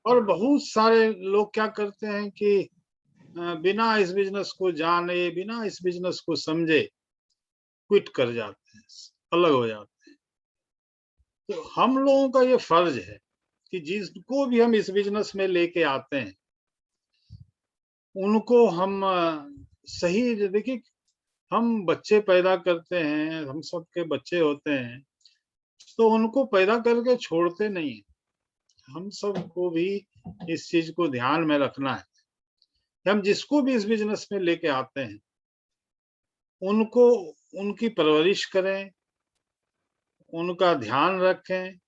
और बहुत सारे लोग क्या करते हैं कि बिना इस बिजनेस को जाने, बिना इस बिजनेस को समझे क्विट कर जाते हैं, अलग हो जाते हैं। तो हम लोगों का ये फर्ज है कि जिसको भी हम इस बिजनेस में लेके आते हैं, उनको हम सही देखिए, हम बच्चे पैदा करते हैं, हम सबके बच्चे होते हैं, तो उनको पैदा करके छोड़ते नहीं हैं। हम सबको भी इस चीज को ध्यान में रखना है कि हम जिसको भी इस बिजनेस में लेके आते हैं, उनको उनकी परवरिश करें, उनका ध्यान रखें।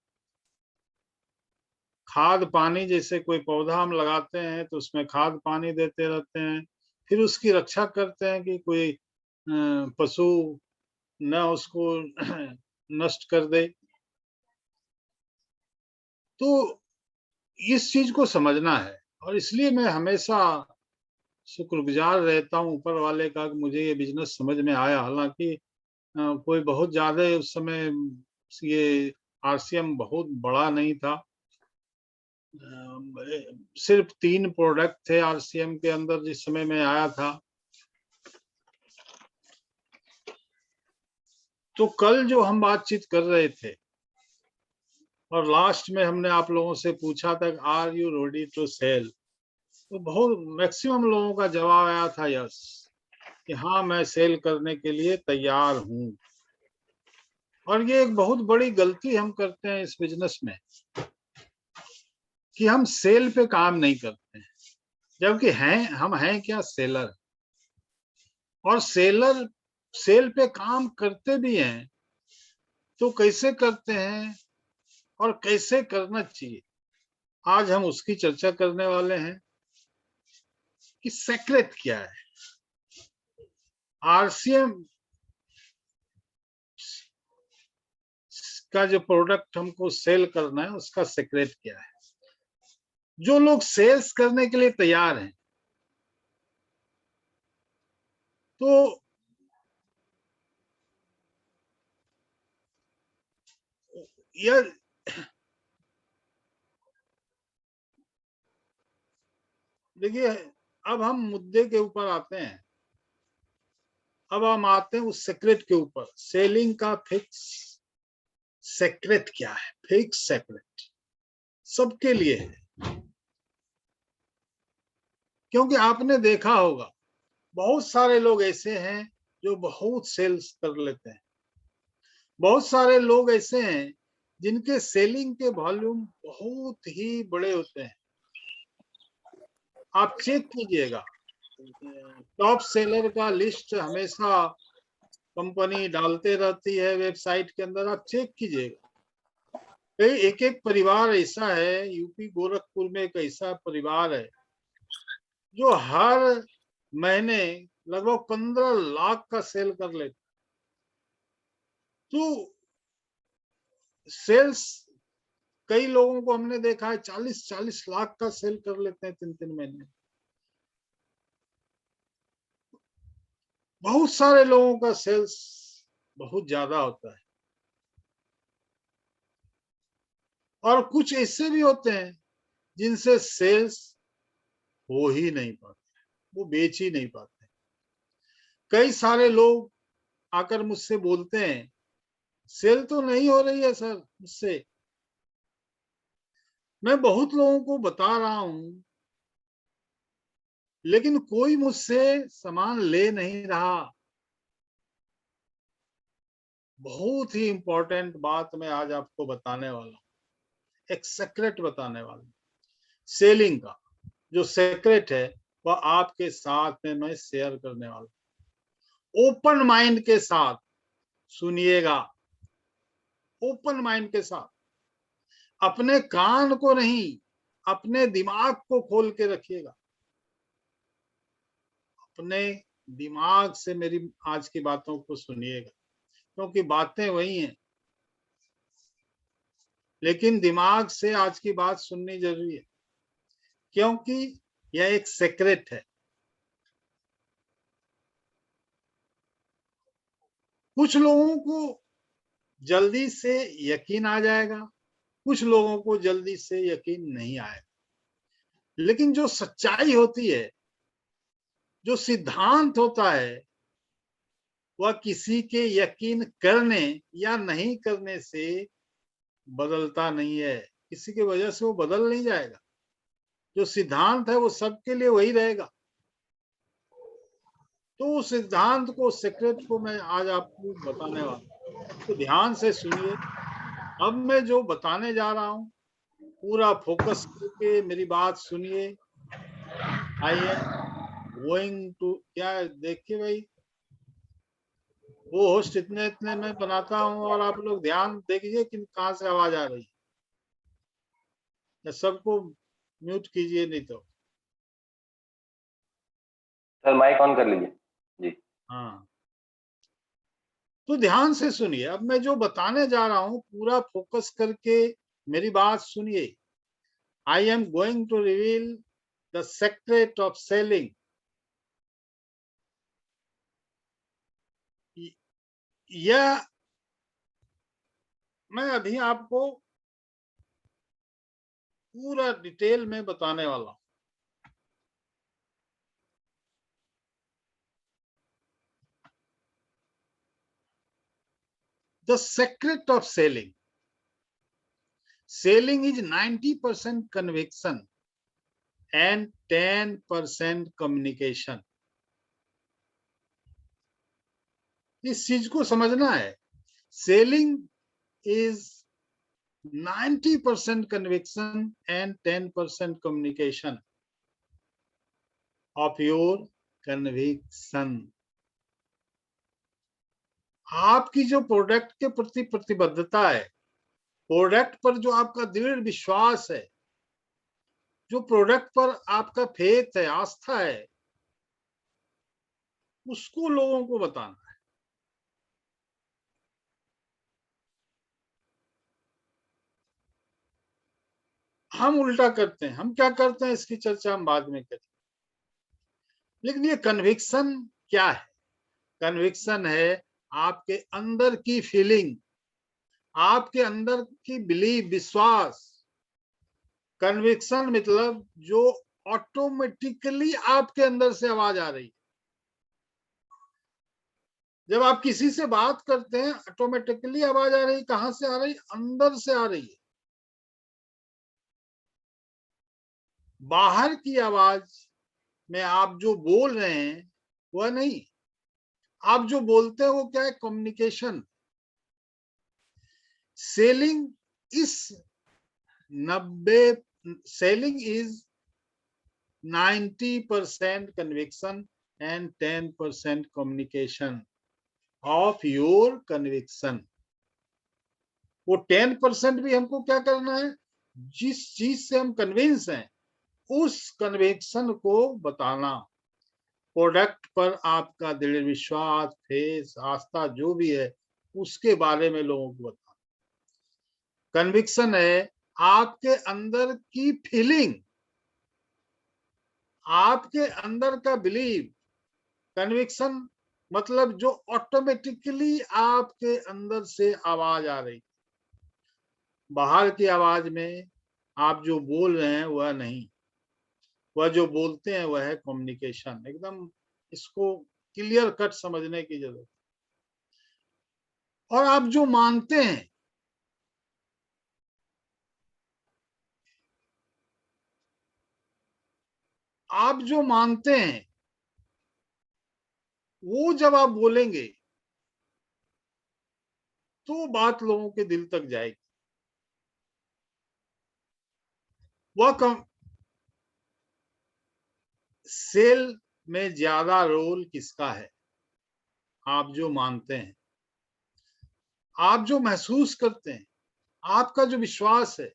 खाद पानी, जैसे कोई पौधा हम लगाते हैं तो उसमें खाद पानी देते रहते हैं, फिर उसकी रक्षा करते हैं कि कोई पशु न उसको नष्ट कर दे। तो इस चीज को समझना है, और इसलिए मैं हमेशा शुक्रगुजार रहता हूँ ऊपर वाले का कि मुझे ये बिजनेस समझ में आया। हालांकि कोई बहुत ज्यादा उस समय ये आरसीएम बहुत बड़ा नहीं था। सिर्फ 3 प्रोडक्ट थे आरसीएम के अंदर जिस समय मैं आया था। तो कल जो हम बातचीत कर रहे थे और लास्ट में हमने आप लोगों से पूछा था are you ready to sell, तो बहुत मैक्सिमम लोगों का जवाब आया था यस, कि हाँ मैं सेल करने के लिए तैयार हूँ। और ये एक बहुत बड़ी गलती हम करते हैं इस बिजनेस में कि हम सेल पे काम नहीं करते हैं, जबकि हम हैं क्या, सेलर। और सेल पे काम करते भी हैं तो कैसे करते हैं और कैसे करना चाहिए, आज हम उसकी चर्चा करने वाले हैं कि सेक्रेट क्या है। आरसीएम का जो प्रोडक्ट हमको सेल करना है उसका सेक्रेट क्या है। जो लोग सेल्स करने के लिए तैयार हैं, तो यह देखिए, अब हम मुद्दे के ऊपर आते हैं। अब हम आते हैं उस सेक्रेट के ऊपर। सेलिंग का फिक्स सेक्रेट क्या है। फिक्स सेक्रेट सबके लिए है, क्योंकि आपने देखा होगा बहुत सारे लोग ऐसे हैं जो बहुत सेल्स कर लेते हैं। बहुत सारे लोग ऐसे हैं जिनके सेलिंग के वॉल्यूम बहुत ही बड़े होते हैं। आप चेक कीजिएगा, टॉप सेलर का लिस्ट हमेशा कंपनी डालते रहती है वेबसाइट के अंदर, आप चेक कीजिएगा। एक एक परिवार ऐसा है, यूपी गोरखपुर में एक ऐसा परिवार है जो हर महीने लगभग 15 लाख का सेल कर लेते। तो सेल्स कई लोगों को हमने देखा है 40-40 लाख का सेल कर लेते हैं 3-3 महीने। बहुत सारे लोगों का सेल्स बहुत ज्यादा होता है, और कुछ ऐसे भी होते हैं जिनसे सेल्स हो ही नहीं पाते, वो बेच ही नहीं पाते। कई सारे लोग आकर मुझसे बोलते हैं सेल तो नहीं हो रही है सर मुझसे। मैं बहुत लोगों को बता रहा हूं, लेकिन कोई मुझसे सामान ले नहीं रहा। बहुत ही इंपॉर्टेंट बात मैं आज आपको बताने वाला हूं, एक सेक्रेट बताने वाला हूं। सेलिंग का जो सेक्रेट है वह आपके साथ में मैं शेयर करने वाला हूं। ओपन माइंड के साथ सुनिएगा, ओपन माइंड के साथ। अपने कान को नहीं, अपने दिमाग को खोल के रखिएगा। अपने दिमाग से मेरी आज की बातों को सुनिएगा, क्योंकि बातें वही हैं, लेकिन दिमाग से आज की बात सुननी जरूरी है, क्योंकि यह एक सेक्रेट है। कुछ लोगों को जल्दी से यकीन आ जाएगा, कुछ लोगों को जल्दी से यकीन नहीं आएगा। लेकिन जो सच्चाई होती है, जो सिद्धांत होता है, वह किसी के यकीन करने या नहीं करने से बदलता नहीं है। किसी की वजह से वो बदल नहीं जाएगा। जो सिद्धांत है वो सबके लिए वही रहेगा। तो उस सिद्धांत को, सीक्रेट को मैं आज आपको बताने वाला हूँ। तो ध्यान से सुनिए। अब मैं जो बताने जा रहा हूँ, पूरा फोकस करके मेरी बात सुनिए। आई एम गोइंग टू, क्या देखिए भाई, वो होस्ट इतने इतने में बनाता हूँ और आप लोग ध्यान देखिए कि कहाँ से आवाज आ रही है। या सबको म्यूट कीजिए, नहीं तो। सर माइक ऑन कर लीजिए जी। हाँ, तो ध्यान से सुनिए। अब मैं जो बताने जा रहा हूँ, पूरा फोकस करके मेरी बात सुनिए। I am going to reveal the secret of selling. यह मैं अभी आपको पूरा डिटेल में बताने वाला हूँ। The secret of selling. Selling is 90% conviction and 10% communication. इस चीज को समझना है। Selling is 90% conviction and 10% communication of your conviction. आपकी जो प्रोडक्ट के प्रति प्रतिबद्धता है, प्रोडक्ट पर जो आपका दृढ़ विश्वास है, जो प्रोडक्ट पर आपका फेथ है, आस्था है, उसको लोगों को बताना है। हम उल्टा करते हैं। हम क्या करते हैं, इसकी चर्चा हम बाद में करें। लेकिन ये कन्विक्शन क्या है? कन्विक्शन है आपके अंदर की फीलिंग, आपके अंदर की बिलीव, विश्वास। कन्विक्शन मतलब जो ऑटोमेटिकली आपके अंदर से आवाज आ रही है। जब आप किसी से बात करते हैं, ऑटोमेटिकली आवाज आ रही है। कहां से आ रही? अंदर से आ रही है। बाहर की आवाज में आप जो बोल रहे हैं वह नहीं। आप जो बोलते हैं वो क्या है? कम्युनिकेशन। सेलिंग इस 90 selling is 90% conviction and 10% communication of your conviction। वो 10% भी हमको क्या करना है? जिस चीज से हम कन्विंस हैं, उस कन्विक्शन को बताना। प्रोडक्ट पर आपका दृढ़ विश्वास, फेस, आस्था जो भी है, उसके बारे में लोगों को बताना। कन्विक्शन है आपके अंदर की फीलिंग, आपके अंदर का बिलीव। कन्विक्शन मतलब जो ऑटोमेटिकली आपके अंदर से आवाज आ रही। बाहर की आवाज में आप जो बोल रहे हैं वह नहीं, वह जो बोलते हैं वह है कम्युनिकेशन। एकदम इसको क्लियर कट समझने की जरूरत। और आप जो मानते हैं, आप जो मानते हैं, वो जब आप बोलेंगे तो बात लोगों के दिल तक जाएगी। वह कम सेल में ज्यादा रोल किसका है? आप जो मानते हैं, आप जो महसूस करते हैं, आपका जो विश्वास है,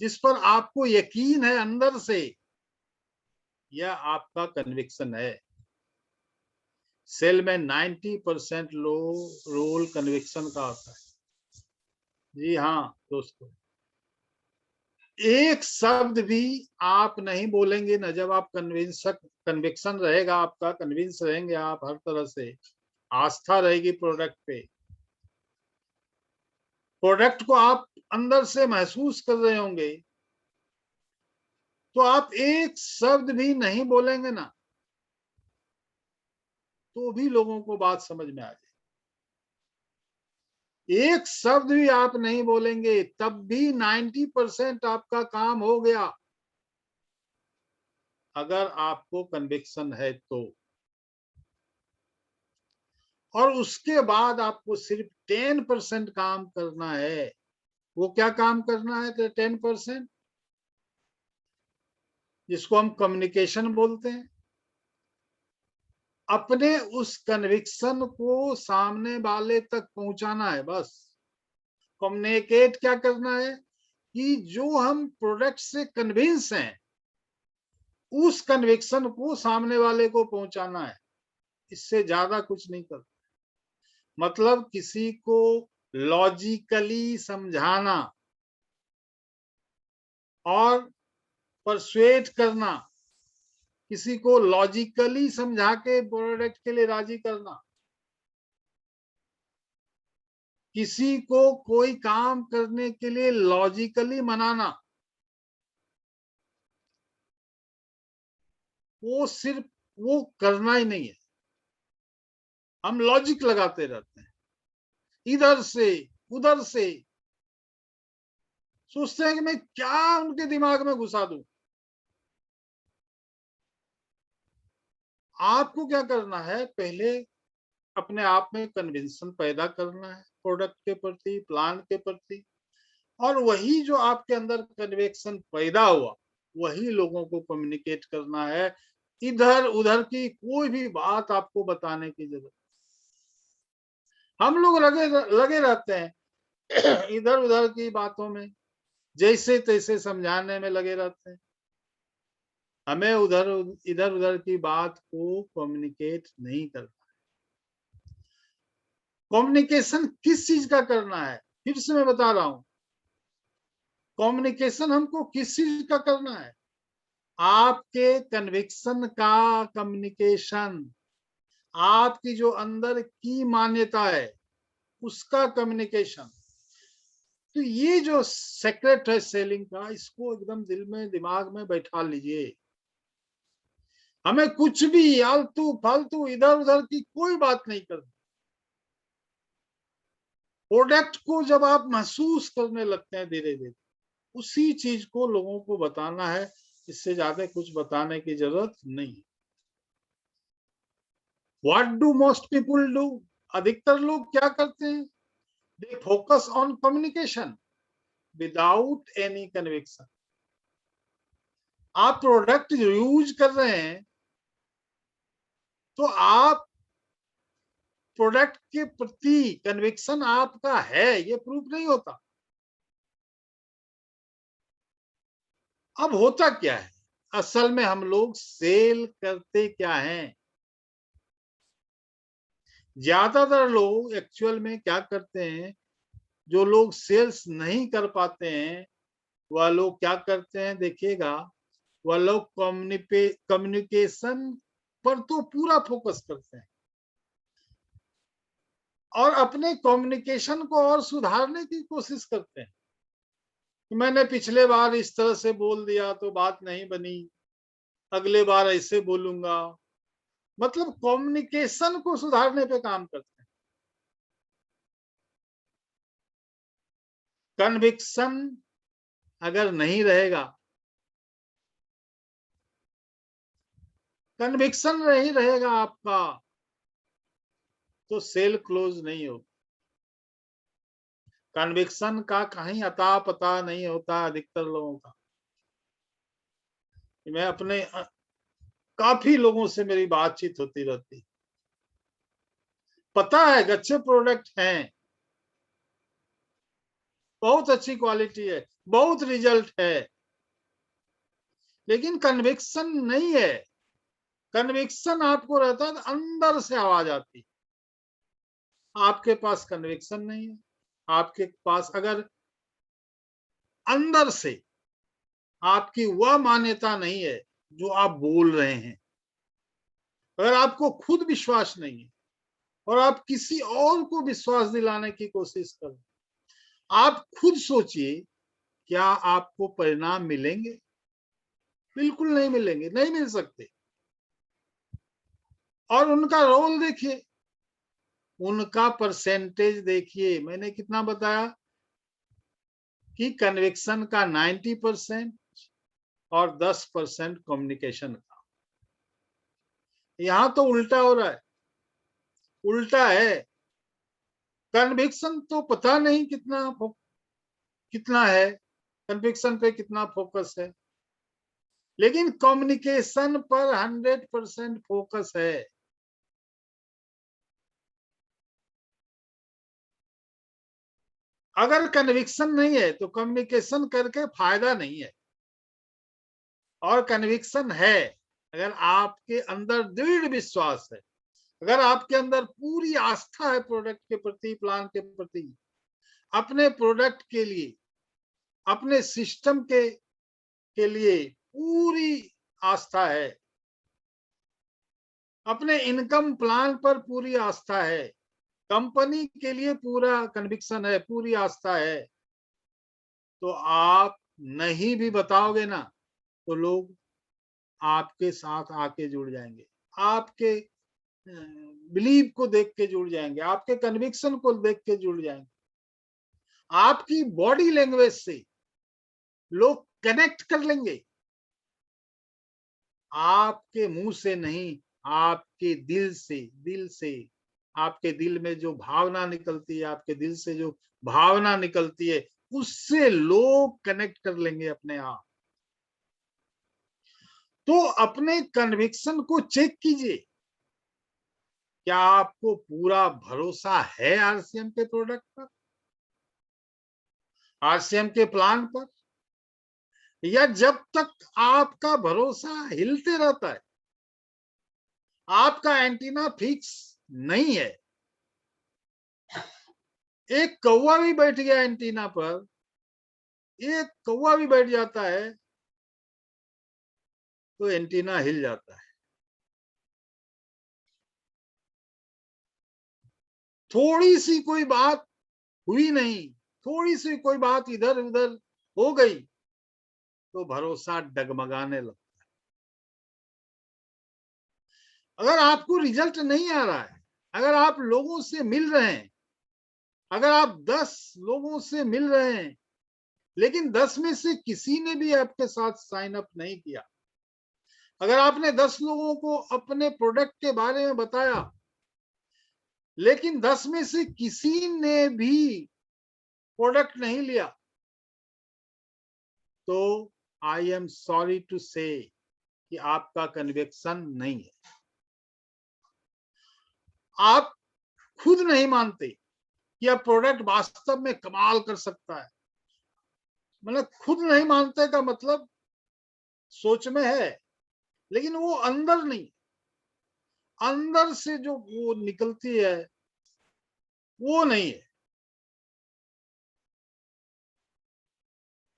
जिस पर आपको यकीन है अंदर से, यह आपका कन्विक्शन है। सेल में 90% लो रोल कन्विक्शन का होता है। जी हाँ दोस्तों, एक शब्द भी आप नहीं बोलेंगे न जब आप कन्विक्शन रहेगा आपका, कन्विंस रहेंगे आप हर तरह से, आस्था रहेगी प्रोडक्ट पे, प्रोडक्ट को आप अंदर से महसूस कर रहे होंगे, तो आप एक शब्द भी नहीं बोलेंगे ना, तो भी लोगों को बात समझ में आ जाएगी। एक शब्द भी आप नहीं बोलेंगे तब भी 90% आपका काम हो गया, अगर आपको कन्विक्शन है तो। और उसके बाद आपको सिर्फ 10% काम करना है। वो क्या काम करना है? 10%, जिसको हम कम्युनिकेशन बोलते हैं। अपने उस कन्विक्शन को सामने वाले तक पहुंचाना है, बस। कम्युनिकेट क्या करना है कि जो हम प्रोडक्ट से कन्विंस हैं, उस कन्विक्शन को सामने वाले को पहुंचाना है। इससे ज्यादा कुछ नहीं करना। मतलब किसी को लॉजिकली समझाना और परसुएट करना, किसी को लॉजिकली समझा के प्रोडक्ट के लिए राजी करना, किसी को कोई काम करने के लिए लॉजिकली मनाना, वो सिर्फ वो करना ही नहीं है। हम लॉजिक लगाते रहते हैं, इधर से उधर से, सोचते हैं कि मैं क्या उनके दिमाग में घुसा दूं। आपको क्या करना है? पहले अपने आप में कन्विंसन पैदा करना है प्रोडक्ट के प्रति, प्लान के प्रति, और वही जो आपके अंदर कन्विक्शन पैदा हुआ, वही लोगों को कम्युनिकेट करना है। इधर उधर की कोई भी बात आपको बताने की जरूरत। हम लोग लगे लगे रहते हैं इधर उधर की बातों में, जैसे तैसे समझाने में लगे रहते हैं। हमें इधर उधर की बात को कम्युनिकेट नहीं करना। कम्युनिकेशन किस चीज का करना है? फिर से मैं बता रहा हूं, कम्युनिकेशन हमको किस चीज का करना है? आपके कन्विक्शन का कम्युनिकेशन, आपकी जो अंदर की मान्यता है उसका कम्युनिकेशन। तो ये जो सेक्रेट है सेलिंग का, इसको एकदम दिल में दिमाग में बैठा लीजिए। हमें कुछ भी आलतू फालतू इधर उधर की कोई बात नहीं करनी। प्रोडक्ट को जब आप महसूस करने लगते हैं धीरे धीरे, उसी चीज को लोगों को बताना है। इससे ज्यादा कुछ बताने की जरूरत नहीं। What do most people do? अधिकतर लोग क्या करते हैं? They focus on communication without any conviction. आप प्रोडक्ट यूज कर रहे हैं तो आप प्रोडक्ट के प्रति कन्विक्शन आपका है, ये प्रूफ नहीं होता। अब होता क्या है? असल में हम लोग सेल करते क्या हैं? ज्यादातर लोग एक्चुअल में क्या करते हैं? जो लोग सेल्स नहीं कर पाते हैं, वह लोग क्या करते हैं देखिएगा, वह लोग कम्युनिकेशन पर तो पूरा फोकस करते हैं और अपने कम्युनिकेशन को और सुधारने की कोशिश करते हैं। मैंने पिछले बार इस तरह से बोल दिया तो बात नहीं बनी, अगले बार ऐसे बोलूंगा। मतलब कम्युनिकेशन को सुधारने पे काम करते हैं। कन्विक्शन अगर नहीं रहेगा, कन्विक्शन नहीं रहेगा आपका, तो सेल क्लोज नहीं होगा। कन्विक्शन का कहीं अता पता नहीं होता अधिकतर लोगों का। मैं अपने काफी लोगों से मेरी बातचीत होती रहती, पता है अच्छे प्रोडक्ट हैं, बहुत अच्छी क्वालिटी है, बहुत रिजल्ट है, लेकिन कन्विक्शन नहीं है। कन्विक्शन आपको रहता है अंदर से आवाज आती। आपके पास कन्विक्शन नहीं है। आपके पास अगर अंदर से आपकी वह मान्यता नहीं है जो आप बोल रहे हैं, अगर आपको खुद विश्वास नहीं है और आप किसी और को विश्वास दिलाने की कोशिश करें, आप खुद सोचिए क्या आपको परिणाम मिलेंगे? बिल्कुल नहीं मिलेंगे, नहीं मिल सकते। और उनका रोल देखिए, उनका परसेंटेज देखिए, मैंने कितना बताया कि कन्विक्शन का 90% और 10% कम्युनिकेशन का। यहां तो उल्टा हो रहा है, उल्टा है। कन्विक्शन तो पता नहीं कितना है, कन्विक्शन पे कितना फोकस है, लेकिन कम्युनिकेशन पर 100% फोकस है। अगर कन्विक्शन नहीं है तो कम्युनिकेशन करके फायदा नहीं है। और कन्विक्शन है, अगर आपके अंदर दृढ़ विश्वास है, अगर आपके अंदर पूरी आस्था है प्रोडक्ट के प्रति, प्लान के प्रति, अपने प्रोडक्ट के लिए, अपने सिस्टम के लिए पूरी आस्था है, अपने इनकम प्लान पर पूरी आस्था है, कंपनी के लिए पूरा कन्विक्शन है, पूरी आस्था है, तो आप नहीं भी बताओगे ना, तो लोग आपके साथ आके जुड़ जाएंगे, आपके बिलीव को देख के जुड़ जाएंगे, आपके कन्विक्शन को देख के जुड़ जाएंगे। आपकी बॉडी लैंग्वेज से लोग कनेक्ट कर लेंगे, आपके मुंह से नहीं, आपके दिल से आपके दिल में जो भावना निकलती है, आपके दिल से जो भावना निकलती है, उससे लोग कनेक्ट कर लेंगे अपने आप। तो अपने कन्विक्शन को चेक कीजिए, क्या आपको पूरा भरोसा है आरसीएम के प्रोडक्ट पर, आरसीएम के प्लान पर, या जब तक आपका भरोसा हिलते रहता है, आपका एंटीना फिक्स नहीं है, एक कौवा भी बैठ गया एंटीना पर, एक कौवा भी बैठ जाता है तो एंटीना हिल जाता है। थोड़ी सी कोई बात हुई नहीं, थोड़ी सी कोई बात इधर उधर हो गई तो भरोसा डगमगाने लगता है। अगर आपको रिजल्ट नहीं आ रहा है, अगर आप लोगों से मिल रहे हैं, अगर आप 10 लोगों से मिल रहे हैं, लेकिन 10 में से किसी ने भी आपके साथ साइन अप नहीं किया, अगर आपने 10 लोगों को अपने प्रोडक्ट के बारे में बताया, लेकिन 10 में से किसी ने भी प्रोडक्ट नहीं लिया, तो आई एम सॉरी टू से कि आपका कन्विक्शन नहीं है। आप खुद नहीं मानते कि यह प्रोडक्ट वास्तव में कमाल कर सकता है। मतलब खुद नहीं मानते का मतलब सोच में है, लेकिन वो अंदर नहीं, अंदर से जो वो निकलती है वो नहीं है।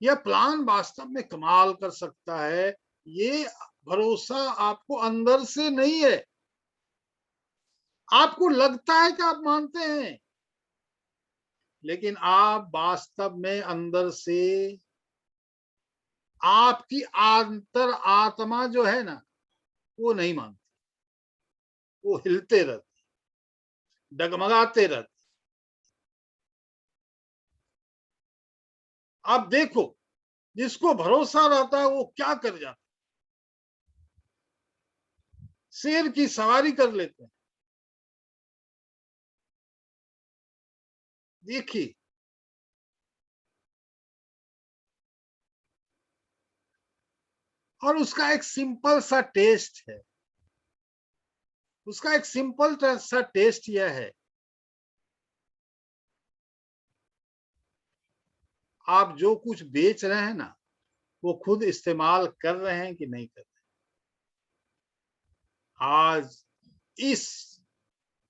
यह प्लान वास्तव में कमाल कर सकता है, ये भरोसा आपको अंदर से नहीं है। आपको लगता है कि आप मानते हैं, लेकिन आप वास्तव में अंदर से, आपकी अंतर आत्मा जो है ना, वो नहीं मानती, वो हिलते रहते, डगमगाते रहते। आप देखो, जिसको भरोसा रहता है वो क्या कर जाता है, शेर की सवारी कर लेते हैं। देखिए, और उसका एक सिंपल सा टेस्ट है, उसका एक सिंपल सा टेस्ट यह है, आप जो कुछ बेच रहे हैं ना, वो खुद इस्तेमाल कर रहे हैं कि नहीं कर रहे। आज इस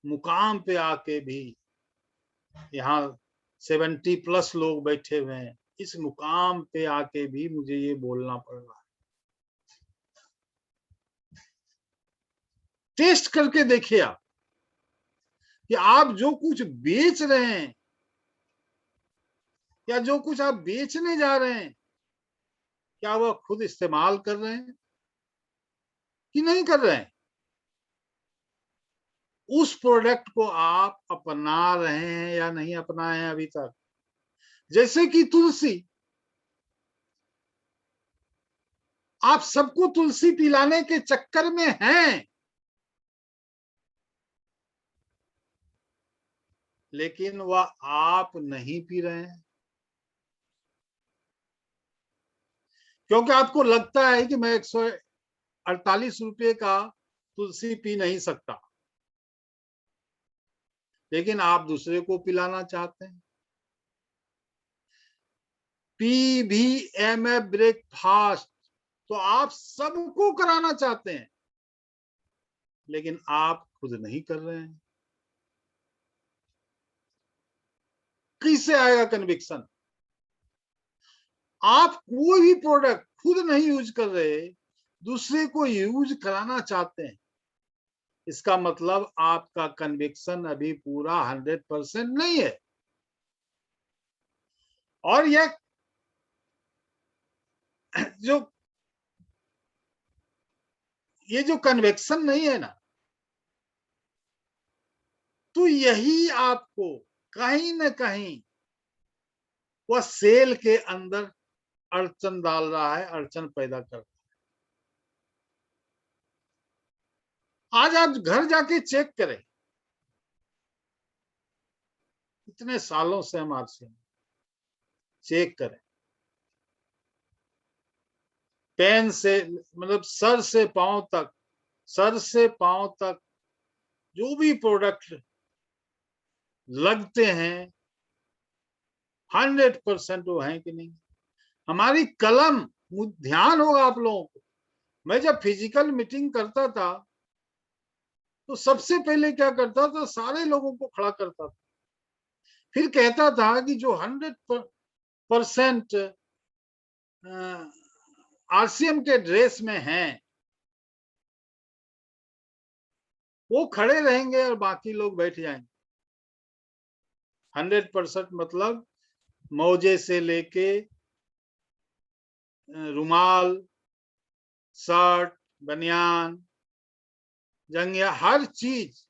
मुकाम पे आके भी, यहाँ 70+ लोग बैठे हुए हैं, इस मुकाम पे आके भी मुझे ये बोलना पड़ रहा है। टेस्ट करके देखिए आप, कि आप जो कुछ बेच रहे हैं या जो कुछ आप बेचने जा रहे हैं, क्या वह खुद इस्तेमाल कर रहे हैं कि नहीं कर रहे हैं? उस प्रोडक्ट को आप अपना रहे हैं या नहीं अपनाए हैं अभी तक? जैसे कि तुलसी, आप सबको तुलसी पिलाने के चक्कर में हैं, लेकिन वह आप नहीं पी रहे हैं, क्योंकि आपको लगता है कि मैं 148 रुपए का तुलसी पी नहीं सकता, लेकिन आप दूसरे को पिलाना चाहते हैं। PBMF ब्रेकफास्ट तो आप सबको कराना चाहते हैं, लेकिन आप खुद नहीं कर रहे हैं। किससे आएगा कन्विक्शन? आप कोई भी प्रोडक्ट खुद नहीं यूज कर रहे, दूसरे को यूज कराना चाहते हैं, इसका मतलब आपका कन्विक्शन अभी पूरा 100% नहीं है। और जो ये जो कन्विक्शन नहीं है ना, तो यही आपको कहीं ना कहीं वह सेल के अंदर अड़चन डाल रहा है, अड़चन पैदा कर रहा है। आज आप घर जाके चेक करें, इतने सालों से हम आपसे चेक करें, पेन से मतलब सर से पांव तक जो भी प्रोडक्ट लगते हैं 100% वो है कि नहीं? हमारी कलम, ध्यान होगा आप लोगों को, मैं जब फिजिकल मीटिंग करता था तो सबसे पहले क्या करता था, सारे लोगों को खड़ा करता था, फिर कहता था कि जो 100% RCM के ड्रेस में हैं वो खड़े रहेंगे और बाकी लोग बैठ जाएंगे। 100% मतलब मौजे से लेके रुमाल, शर्ट, बनियान, जंगिया, हर चीज,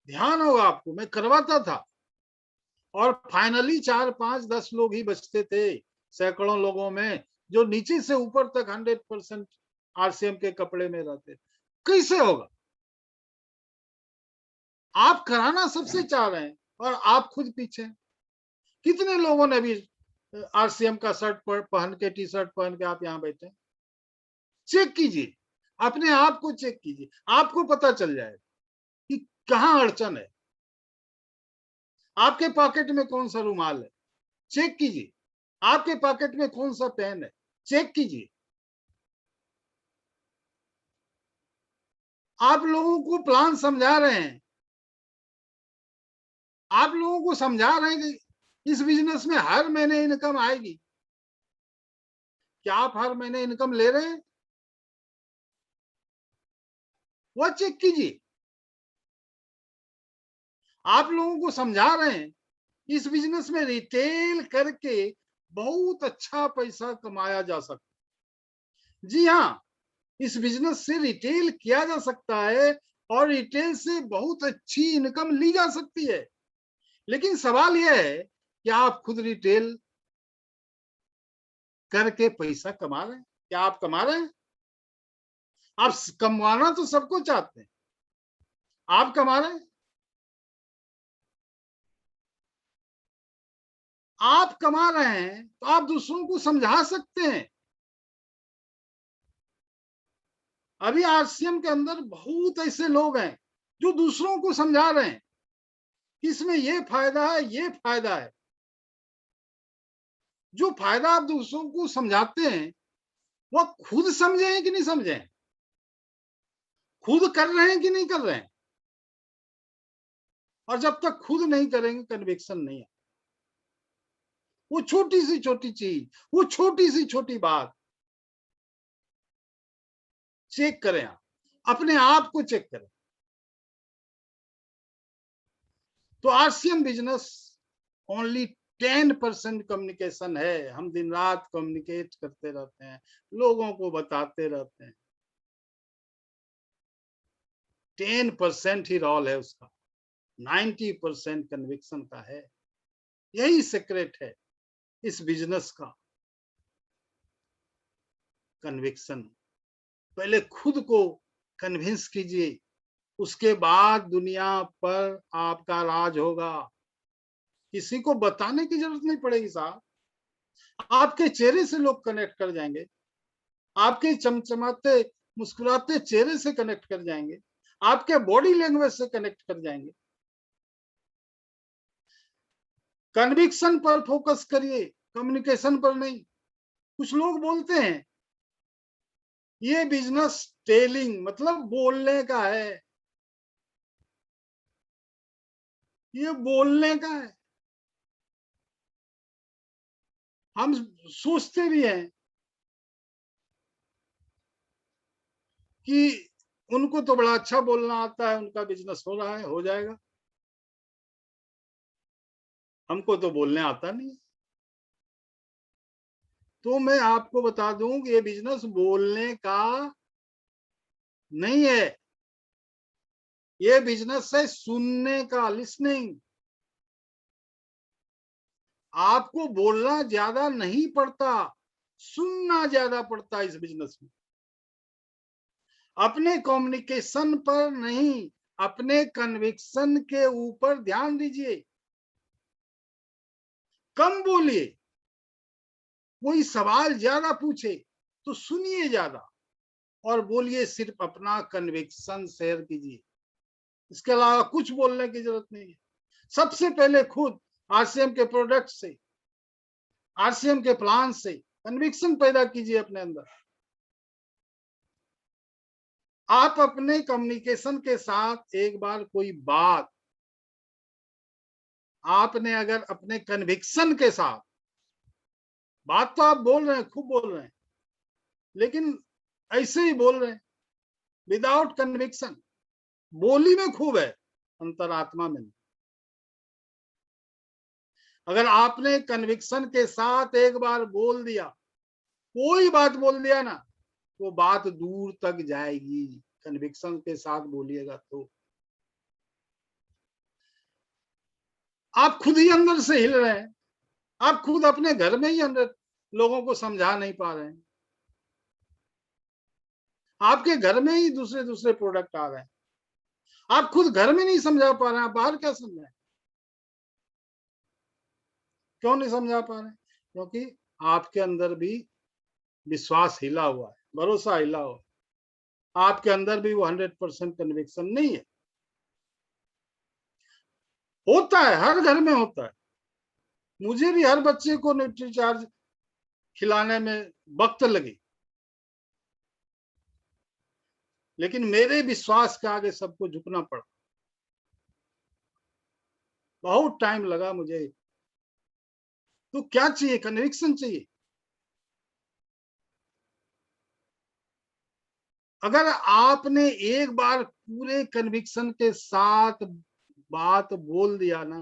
ध्यान होगा आपको, मैं करवाता था। और फाइनली 4, 5, 10 लोग ही बचते थे सैकड़ों लोगों में, जो नीचे से ऊपर तक 100% RCM के कपड़े में रहते। कैसे होगा? आप कराना सबसे चाह रहे हैं और आप खुद पीछे। कितने लोगों ने अभी RCM का शर्ट पहन के, टी शर्ट पहन के आप यहाँ बैठे? चेक कीजिए, अपने आप को चेक कीजिए, आपको पता चल जाएगा कि कहाँ अड़चन है। आपके पॉकेट में कौन सा रुमाल है, चेक कीजिए। आपके पॉकेट में कौन सा पेन है, चेक कीजिए। आप लोगों को प्लान समझा रहे हैं, आप लोगों को समझा रहे हैं कि इस बिजनेस में हर महीने इनकम आएगी। क्या आप हर महीने इनकम ले रहे हैं? वो चेक कीजिए। आप लोगों को समझा रहे हैं इस बिजनेस में रिटेल करके बहुत अच्छा पैसा कमाया जा सकता। जी हाँ, इस बिजनेस से रिटेल किया जा सकता है और रिटेल से बहुत अच्छी इनकम ली जा सकती है। लेकिन सवाल यह है कि आप खुद रिटेल करके पैसा कमा रहे हैं? क्या आप कमा रहे हैं? आप कमाना तो सबको चाहते हैं, आप कमा रहे हैं? आप कमा रहे हैं तो आप दूसरों को समझा सकते हैं। अभी RCM के अंदर बहुत ऐसे लोग हैं जो दूसरों को समझा रहे हैं कि इसमें ये फायदा है, ये फायदा है। जो फायदा आप दूसरों को समझाते हैं वह खुद समझे हैं कि नहीं समझे हैं? खुद कर रहे हैं कि नहीं कर रहे हैं? और जब तक खुद नहीं करेंगे कन्विक्शन नहीं है। वो छोटी सी छोटी चीज, वो छोटी सी छोटी बात चेक करें, आप अपने आप को चेक करें। तो RCM बिजनेस ओनली 10% कम्युनिकेशन है। हम दिन रात कम्युनिकेट करते रहते हैं, लोगों को बताते रहते हैं। 10% ही रोल है उसका, 90% कन्विक्शन का है। यही सीक्रेट है इस बिजनेस का, कन्विक्शन। पहले खुद को कन्विंस कीजिए, उसके बाद दुनिया पर आपका राज होगा। किसी को बताने की जरूरत नहीं पड़ेगी साहब, आपके चेहरे से लोग कनेक्ट कर जाएंगे, आपके चमचमाते मुस्कुराते चेहरे से कनेक्ट कर जाएंगे, आपके बॉडी लैंग्वेज से कनेक्ट कर जाएंगे। कन्विक्शन पर फोकस करिए, कम्युनिकेशन पर नहीं। कुछ लोग बोलते हैं ये बिजनेस टेलिंग मतलब बोलने का है, ये बोलने का है। हम सोचते भी हैं कि उनको तो बड़ा अच्छा बोलना आता है, उनका बिजनेस हो रहा है, हो जाएगा। हमको तो बोलने आता नहीं। तो मैं आपको बता दूं कि ये बिजनेस बोलने का नहीं है, ये बिजनेस है सुनने का, लिसनिंग। आपको बोलना ज्यादा नहीं पड़ता, सुनना ज्यादा पड़ता है इस बिजनेस में। अपने कम्युनिकेशन पर नहीं, अपने कन्विक्शन के ऊपर ध्यान दीजिए। कम बोलिए, कोई सवाल ज्यादा पूछे तो सुनिए ज्यादा, और बोलिए सिर्फ अपना कन्विक्शन शेयर कीजिए। इसके अलावा कुछ बोलने की जरूरत नहीं है। सबसे पहले खुद आरसीएम के प्रोडक्ट से, आरसीएम के प्लान से कन्विक्शन पैदा कीजिए अपने अंदर। आप अपने कम्युनिकेशन के साथ एक बार कोई बात आपने अगर अपने कन्विक्शन के साथ, बात तो आप बोल रहे हैं, खूब बोल रहे हैं, लेकिन ऐसे ही बोल रहे हैं विदाउट कन्विक्शन। बोली में खूब है, अंतरात्मा में नहीं। अगर आपने कन्विक्शन के साथ एक बार बोल दिया, कोई बात बोल दिया ना, वो बात दूर तक जाएगी। कन्विक्शन के साथ बोलिएगा तो आप खुद ही अंदर से हिल रहे हैं, आप खुद अपने घर में ही अंदर लोगों को समझा नहीं पा रहे हैं। आपके घर में ही दूसरे दूसरे प्रोडक्ट आ रहे हैं, आप खुद घर में नहीं समझा पा रहे हैं, आप बाहर क्या समझाएं? क्यों नहीं समझा पा रहे? क्योंकि आपके अंदर भी विश्वास हिला हुआ है, भरोसा हिला हुआ है, आपके अंदर भी वो 100% कन्विक्शन नहीं है। होता है, हर घर में होता है। मुझे भी हर बच्चे को न्यूट्री चार्ज खिलाने में वक्त लगी, लेकिन मेरे विश्वास के आगे सबको झुकना पड़ा। बहुत टाइम लगा मुझे। तो क्या चाहिए? कन्विक्शन चाहिए। अगर आपने एक बार पूरे कन्विक्शन के साथ बात बोल दिया ना,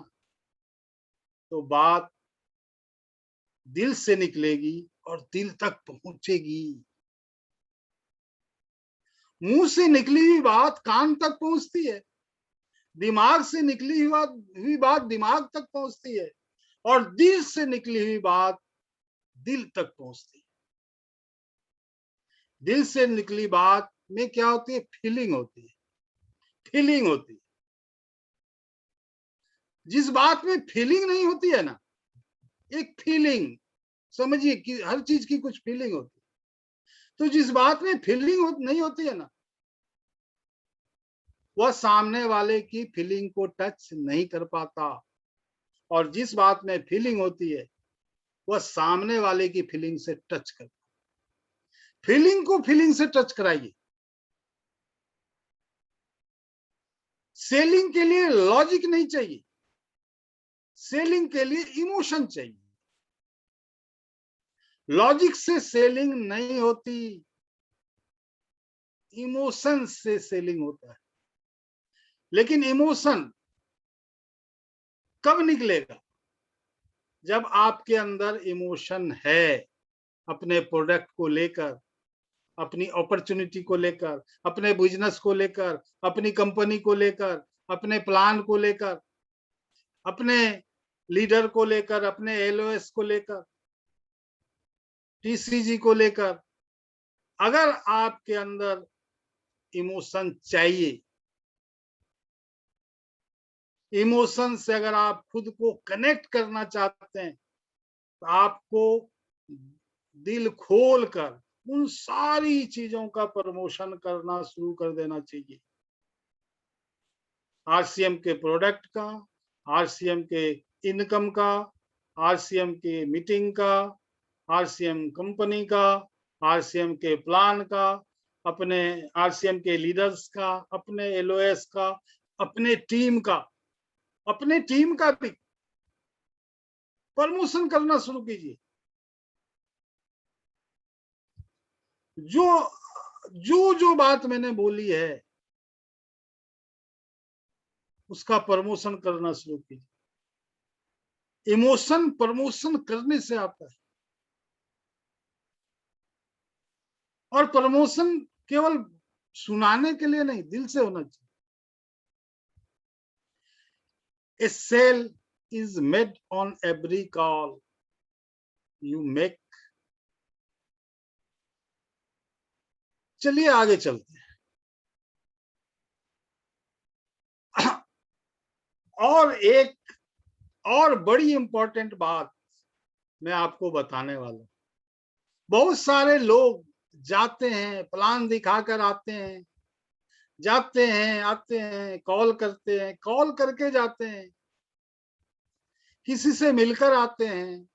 तो बात दिल से निकलेगी और दिल तक पहुंचेगी। मुंह से निकली हुई बात कान तक पहुंचती है, दिमाग से निकली हुई बात दिमाग तक पहुंचती है, और दिल से निकली हुई बात दिल तक पहुंचती है। दिल से निकली बात में क्या होती है? फीलिंग होती है, फीलिंग होती है। जिस बात में फीलिंग नहीं होती है ना, एक फीलिंग समझिए कि हर चीज की कुछ फीलिंग होती है। तो जिस बात में फीलिंग नहीं होती है ना, वह सामने वाले की फीलिंग को टच नहीं कर पाता, और जिस बात में फीलिंग होती है वह सामने वाले की फीलिंग से टच करता है। फीलिंग को फीलिंग से टच कराइए। सेलिंग के लिए लॉजिक नहीं चाहिए, सेलिंग के लिए इमोशन चाहिए। लॉजिक से सेलिंग नहीं होती, इमोशन से सेलिंग होता है। लेकिन इमोशन कब निकलेगा? जब आपके अंदर इमोशन है अपने प्रोडक्ट को लेकर, अपनी अपॉर्चुनिटी को लेकर, अपने बिजनेस को लेकर, अपनी कंपनी को लेकर, अपने प्लान को लेकर, अपने लीडर को लेकर, अपने एलओएस को लेकर, टीसीजी को लेकर, अगर आपके अंदर इमोशन चाहिए, इमोशन से अगर आप खुद को कनेक्ट करना चाहते हैं, तो आपको दिल खोल कर उन सारी चीजों का प्रमोशन करना शुरू कर देना चाहिए। आरसीएम के प्रोडक्ट का, आरसीएम के इनकम का, आरसीएम के मीटिंग का, आरसीएम कंपनी का, आरसीएम के प्लान का, अपने आरसीएम के लीडर्स का, अपने एलओएस का, अपने टीम का भी प्रमोशन करना शुरू कीजिए। जो जो जो बात मैंने बोली है उसका प्रमोशन करना शुरू कीजिए। इमोशन प्रमोशन करने से आता है, और प्रमोशन केवल सुनाने के लिए नहीं, दिल से होना चाहिए। A sale is made on every call you make. चलिए आगे चलते हैं। और एक और बड़ी इंपॉर्टेंट बात मैं आपको बताने वाला हूं। बहुत सारे लोग जाते हैं, प्लान दिखाकर आते हैं, जाते हैं, आते हैं, कॉल करते हैं, कॉल करके जाते हैं, किसी से मिलकर आते हैं।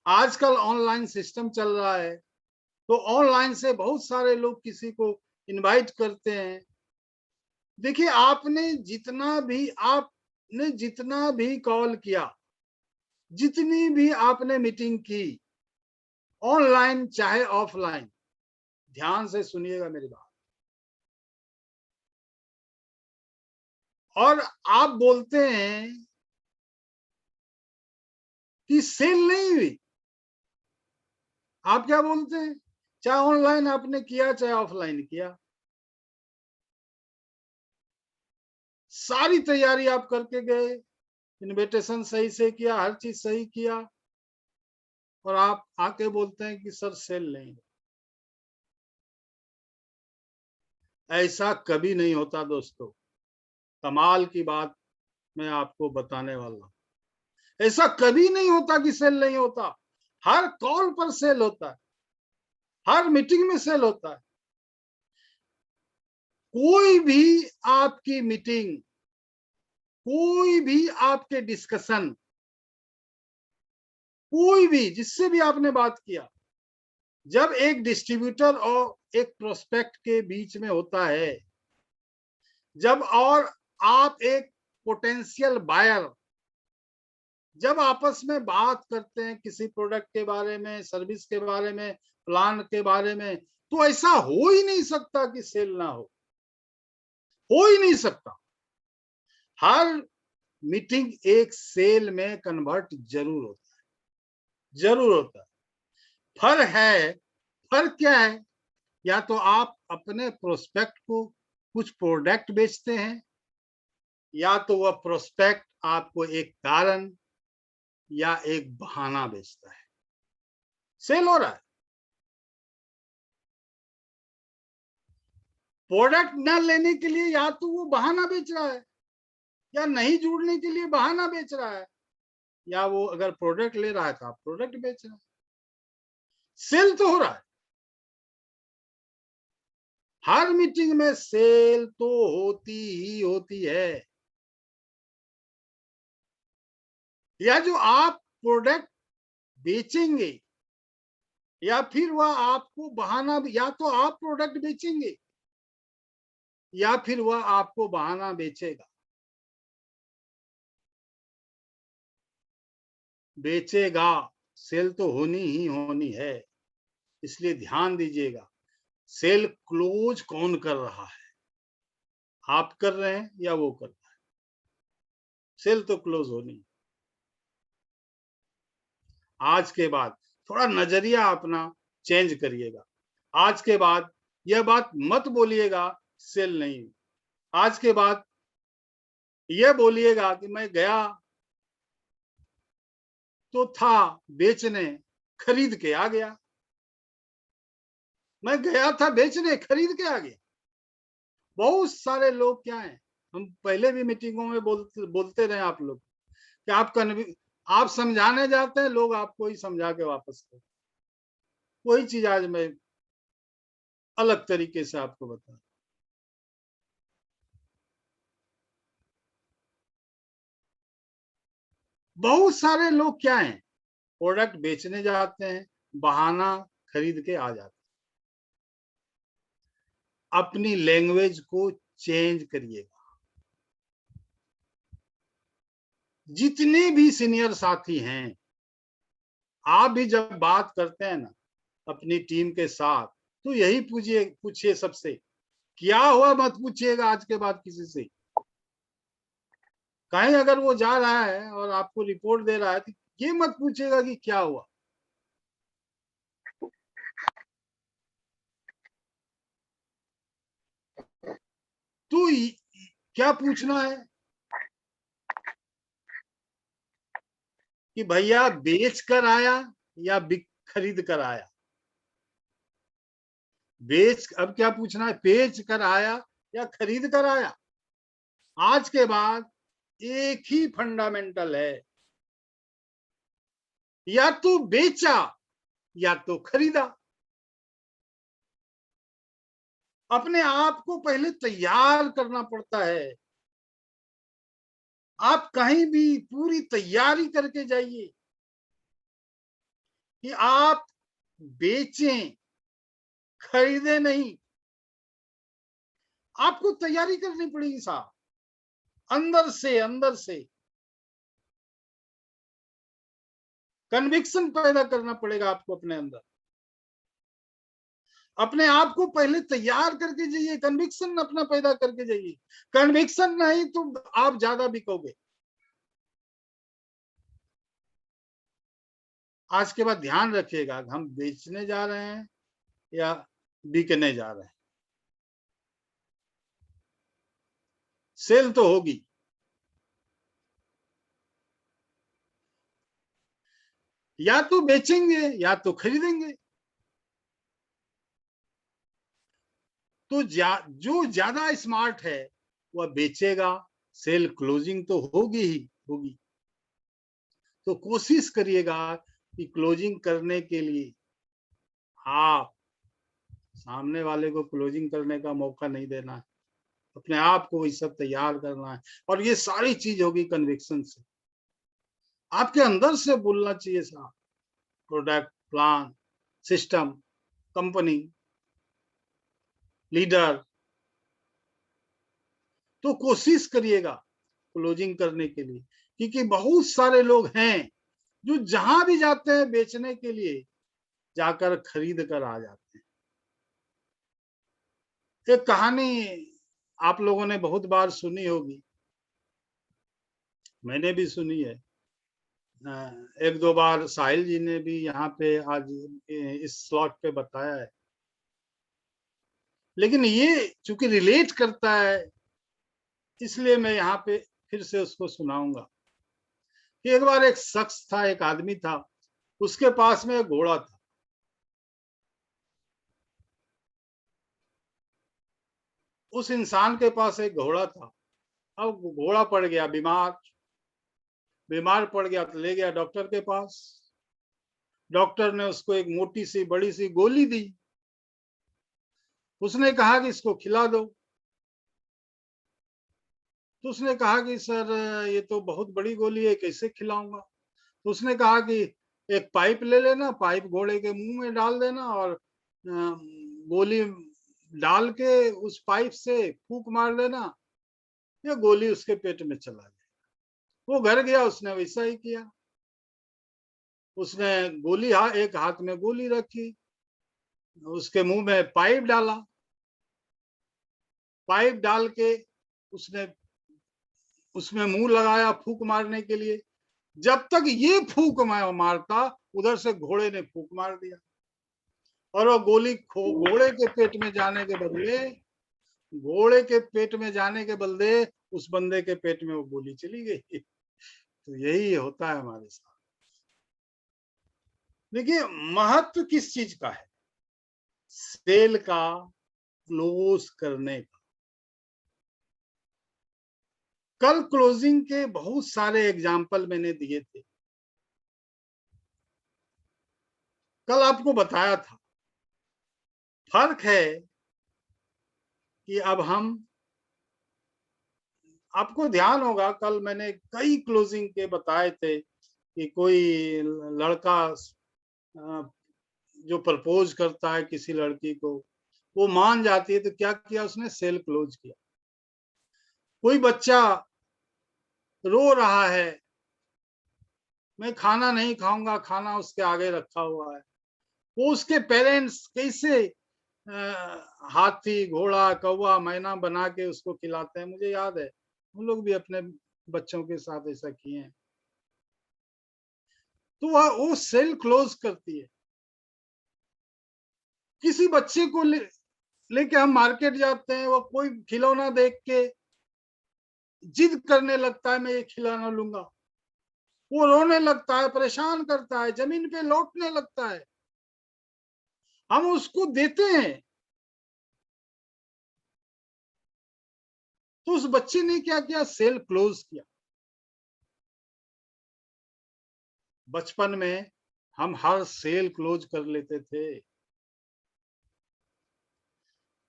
आजकल ऑनलाइन सिस्टम चल रहा है, तो ऑनलाइन से बहुत सारे लोग किसी को इनवाइट करते हैं। देखिए, आपने जितना भी कॉल किया, जितनी भी आपने मीटिंग की, ऑनलाइन चाहे ऑफलाइन, ध्यान से सुनिएगा मेरी बात। और आप बोलते हैं कि सेल नहीं हुई। आप क्या बोलते हैं? चाहे ऑनलाइन आपने किया, चाहे ऑफलाइन किया, सारी तैयारी आप करके गए, इनविटेशन सही से किया, हर चीज सही किया, और आप आके बोलते हैं कि सर सेल नहीं। ऐसा कभी नहीं होता दोस्तों। कमाल की बात मैं आपको बताने वाला हूं। ऐसा कभी नहीं होता कि सेल नहीं होता। हर कॉल पर सेल होता है, हर मीटिंग में सेल होता है। कोई भी आपकी मीटिंग, कोई भी आपके डिस्कशन, कोई भी जिससे भी आपने बात किया, जब एक डिस्ट्रीब्यूटर और एक प्रोस्पेक्ट के बीच में होता है, जब और आप एक पोटेंशियल बायर जब आपस में बात करते हैं किसी प्रोडक्ट के बारे में, सर्विस के बारे में, प्लान के बारे में, तो ऐसा हो ही नहीं सकता कि सेल ना हो ही नहीं सकता। हर मीटिंग एक सेल में कन्वर्ट जरूर होता है, जरूर होता है। फर्क क्या है? या तो आप अपने प्रोस्पेक्ट को कुछ प्रोडक्ट बेचते हैं, या तो वह प्रोस्पेक्ट आपको एक कारण या एक बहाना बेचता है। सेल हो रहा है। प्रोडक्ट न लेने के लिए या तो वो बहाना बेच रहा है, या नहीं जुड़ने के लिए बहाना बेच रहा है, या वो अगर प्रोडक्ट ले रहा है तो आप प्रोडक्ट बेच रहे हैं। सेल तो हो रहा है। हर मीटिंग में सेल तो होती ही होती है। या जो आप प्रोडक्ट बेचेंगे, या फिर वह आपको बहाना, या तो आप प्रोडक्ट बेचेंगे या फिर वह आपको बहाना बेचेगा। बेचेगा। सेल तो होनी ही होनी है। इसलिए ध्यान दीजिएगा, सेल क्लोज कौन कर रहा है? आप कर रहे हैं या वो कर रहा है? सेल तो क्लोज होनी। आज के बाद थोड़ा नजरिया अपना चेंज करिएगा। आज के बाद यह बात मत बोलिएगा सेल नहीं। आज के बाद यह बोलिएगा कि मैं गया तो था बेचने, खरीद के आ गया। मैं गया था बेचने, खरीद के आ गया। बहुत सारे लोग क्या हैं, हम पहले भी मीटिंगों में बोलते रहे आप लोग कि आप समझाने जाते हैं, लोग आपको ही समझा के वापस करते। वही चीज आज मैं अलग तरीके से आपको बता। बहुत सारे लोग क्या हैं, प्रोडक्ट बेचने जाते हैं, बहाना खरीद के आ जाते हैं। अपनी लैंग्वेज को चेंज करिएगा। जितने भी सीनियर साथी हैं, आप भी जब बात करते हैं ना अपनी टीम के साथ, तो यही पूछिए सबसे, क्या हुआ मत पूछिएगा आज के बाद किसी से। कहीं अगर वो जा रहा है और आपको रिपोर्ट दे रहा है तो ये मत पूछिएगा कि क्या हुआ। तो क्या पूछना है कि भैया बेच कर आया या खरीद कर आया। अब क्या पूछना है, बेच कर आया या खरीद कर आया। आज के बाद एक ही फंडामेंटल है, या तो बेचा या तो खरीदा। अपने आप को पहले तैयार करना पड़ता है। आप कहीं भी पूरी तैयारी करके जाइए कि आप बेचें, खरीदे नहीं। आपको तैयारी करनी पड़ेगी साहब, अंदर से कन्विक्शन पैदा करना पड़ेगा आपको अपने अंदर। अपने आप को पहले तैयार करके जाइए, कन्विक्शन अपना पैदा करके जाइए। कन्विक्शन नहीं तो आप ज्यादा बिकोगे। आज के बाद ध्यान रखिएगा, हम बेचने जा रहे हैं या बिकने जा रहे हैं। सेल तो होगी, या तो बेचेंगे या तो खरीदेंगे। तो जो ज्यादा स्मार्ट है वह बेचेगा, सेल क्लोजिंग तो होगी ही होगी। तो कोशिश करिएगा कि क्लोजिंग करने के लिए आप सामने वाले को क्लोजिंग करने का मौका नहीं देना है, अपने आप को वही सब तैयार करना है। और ये सारी चीज होगी कन्विक्शन से, आपके अंदर से बोलना चाहिए साहब। Product, plan, system, company, leader. तो कोशिश करिएगा क्लोजिंग करने के लिए, क्योंकि बहुत सारे लोग हैं जो जहां भी जाते हैं बेचने के लिए जाकर खरीद कर आ जाते हैं। एक कहानी आप लोगों ने बहुत बार सुनी होगी, मैंने भी सुनी है। एक दो बार साहिल जी ने भी यहाँ पे आज इस स्लॉट पे बताया है, लेकिन ये चूंकि रिलेट करता है इसलिए मैं यहाँ पे फिर से उसको सुनाऊंगा। कि एक बार एक शख्स था, एक आदमी था, उसके पास में एक घोड़ा था। उस इंसान के पास एक घोड़ा था। अब घोड़ा पड़ गया बीमार पड़ गया तो ले गया डॉक्टर के पास। डॉक्टर ने उसको एक मोटी सी बड़ी सी गोली दी। उसने कहा कि इसको खिला दो। तो उसने कहा कि सर ये तो बहुत बड़ी गोली है, कैसे खिलाऊंगा। तो उसने कहा कि एक पाइप ले लेना, पाइप घोड़े के मुंह में डाल देना और गोली डाल के उस पाइप से फूंक मार देना, ये गोली उसके पेट में चला गया। वो घर गया, उसने वैसा ही किया। उसने गोली एक हाथ में गोली रखी, उसके मुंह में पाइप डाला। पाइप डाल के उसने उसमें मुंह लगाया फूंक मारने के लिए। जब तक ये फूंक मारता उधर से घोड़े ने फूंक मार दिया और वो गोली घोड़े के पेट में जाने के बदले उस बंदे के पेट में वो गोली चली गई। तो यही होता है हमारे साथ। देखिए महत्व किस चीज का है? सेल का क्लोज करने का। कल क्लोजिंग के बहुत सारे एग्जाम्पल मैंने दिए थे, कल आपको बताया था। फर्क है कि अब हम, आपको ध्यान होगा कल मैंने कई क्लोजिंग के बताए थे कि कोई लड़का जो प्रपोज करता है किसी लड़की को, वो मान जाती है तो क्या किया उसने? सेल क्लोज किया। कोई बच्चा रो रहा है, मैं खाना नहीं खाऊंगा, खाना उसके आगे रखा हुआ है, वो उसके पेरेंट्स कैसे हाथी, घोड़ा, कौवा, मैना बना के उसको खिलाते हैं। मुझे याद है हम लोग भी अपने बच्चों के साथ ऐसा किए हैं। तो वो सेल क्लोज करती है। किसी बच्चे को लेके हम मार्केट जाते हैं, वो कोई खिलौना देख के जिद करने लगता है मैं ये खिलौना लूंगा, वो रोने लगता है, परेशान करता है, जमीन पे लौटने लगता है, हम उसको देते हैं। तो उस बच्चे ने क्या किया? सेल क्लोज किया। बचपन में हम हर सेल क्लोज कर लेते थे।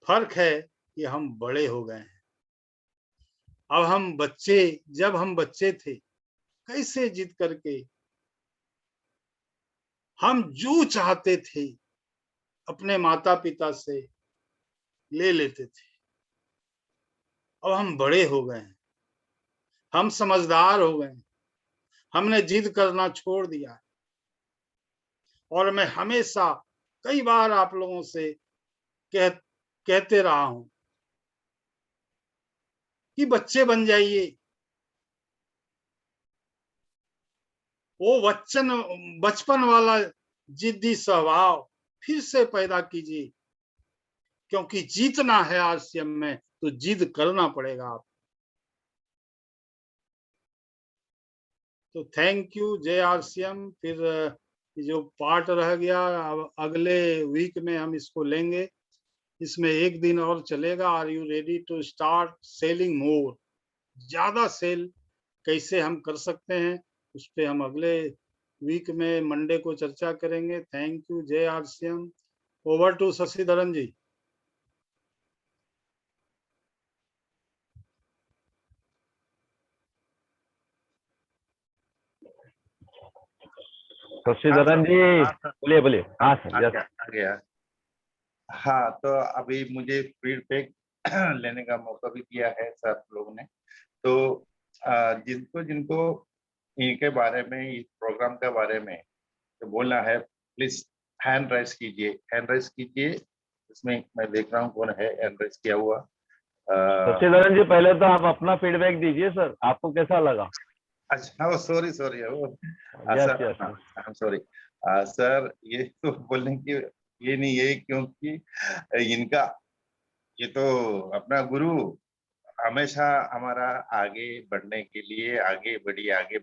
फर्क है कि हम बड़े हो गए हैं। अब जब हम बच्चे थे, कैसे जिद करके हम जो चाहते थे अपने माता पिता से ले लेते थे। अब हम बड़े हो गए हैं, हम समझदार हो गए हैं, हमने जिद करना छोड़ दिया है। और मैं हमेशा कई बार आप लोगों से कहते रहा हूं कि बच्चे बन जाइए। वो बचपन वाला जिद्दी स्वभाव फिर से पैदा कीजिए, क्योंकि जीतना है आरसीएम में तो जिद करना पड़ेगा आप। तो थैंक यू, जय आरसीएम। फिर जो पार्ट रह गया अब अगले वीक में हम इसको लेंगे, इसमें एक दिन और चलेगा। Are you ready to start selling more? ज्यादा सेल कैसे हम कर सकते हैं उस पर हम अगले वीक में मंडे को चर्चा करेंगे। थैंक यू, जय आरसीएम। ओवर टू शशिधरन जी। शशिधरन जी बोलिए बोलिए। हाँ सर, यस आ गया। हाँ, तो अभी मुझे फीडबैक लेने का मौका भी दिया है सब लोगों ने। तो जिनको जिनको इनके बारे में, इस प्रोग्राम के बारे में तो बोलना है, प्लीज हैंड राइज कीजिए, हैंड राइज कीजिए। इसमें मैं देख रहा हूँ कौन है हैंड राइज किया हुआ। शशिधरन जी पहले तो आप अपना फीडबैक दीजिए सर, आपको कैसा लगा? अच्छा, sorry sorry, yes sir, yes I am sorry sir. ये तो बोलने की ये नहीं है, क्योंकि इनका ये तो अपना गुरु हमेशा हमारा आगे बढ़ने के लिए आगे बढ़िए, आगे